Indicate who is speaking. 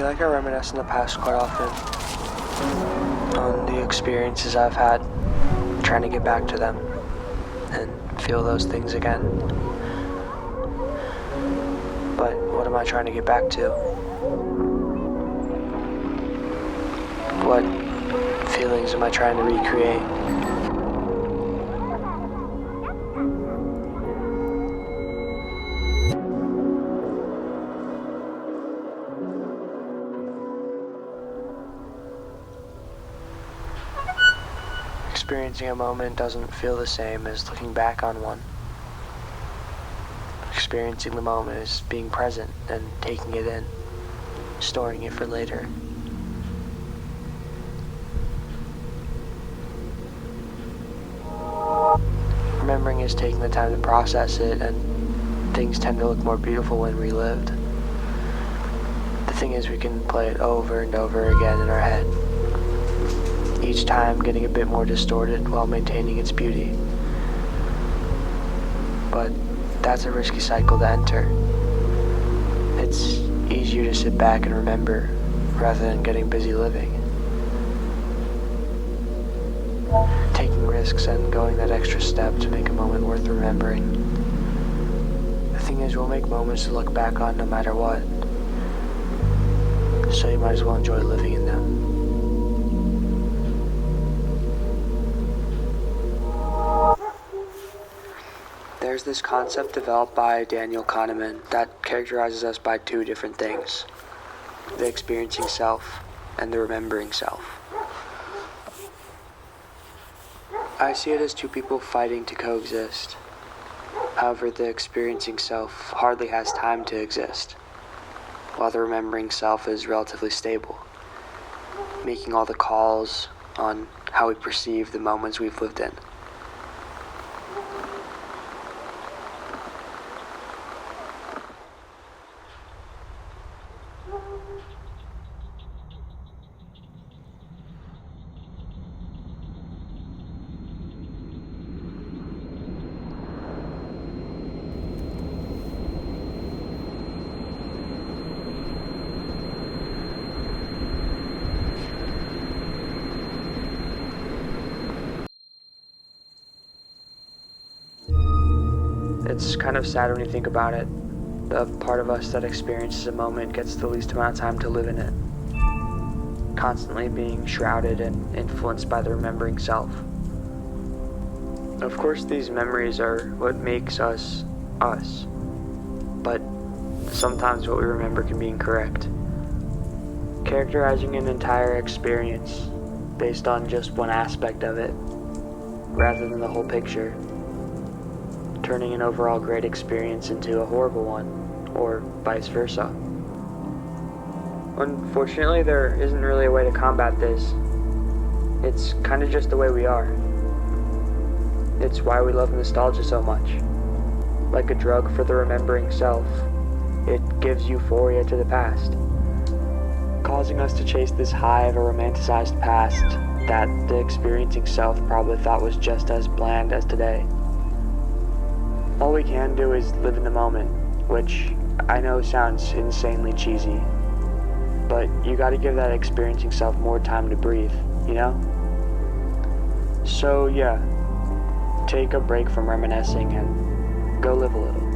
Speaker 1: feel like I reminisce in the past quite often on the experiences I've had, trying to get back to them and feel those things again. But what am I trying to get back to? What feelings am I trying to recreate? Experiencing a moment doesn't feel the same as looking back on one. Experiencing the moment is being present and taking it in, storing it for later. Remembering is taking the time to process it, and things tend to look more beautiful when relived. The thing is, we can play it over and over again in our head, each time getting a bit more distorted while maintaining its beauty. But that's a risky cycle to enter. It's easier to sit back and remember rather than getting busy living. Taking risks and going that extra step to make a moment worth remembering. The thing is, we'll make moments to look back on no matter what, so you might as well enjoy living in them. There's this concept developed by Daniel Kahneman that characterizes us by two different things: the experiencing self and the remembering self. I see it as two people fighting to coexist. However, the experiencing self hardly has time to exist, while the remembering self is relatively stable, making all the calls on how we perceive the moments we've lived in. It's kind of sad when you think about it. The part of us that experiences a moment gets the least amount of time to live in it, constantly being shrouded and influenced by the remembering self. Of course, these memories are what makes us, us. But sometimes what we remember can be incorrect. Characterizing an entire experience based on just one aspect of it, rather than the whole picture, turning an overall great experience into a horrible one, or vice versa. Unfortunately, there isn't really a way to combat this. It's kind of just the way we are. It's why we love nostalgia so much. Like a drug for the remembering self, it gives euphoria to the past, causing us to chase this high of a romanticized past that the experiencing self probably thought was just as bland as today. All we can do is live in the moment, which I know sounds insanely cheesy, but you gotta give that experiencing self more time to breathe, you know? So yeah, take a break from reminiscing and go live a little.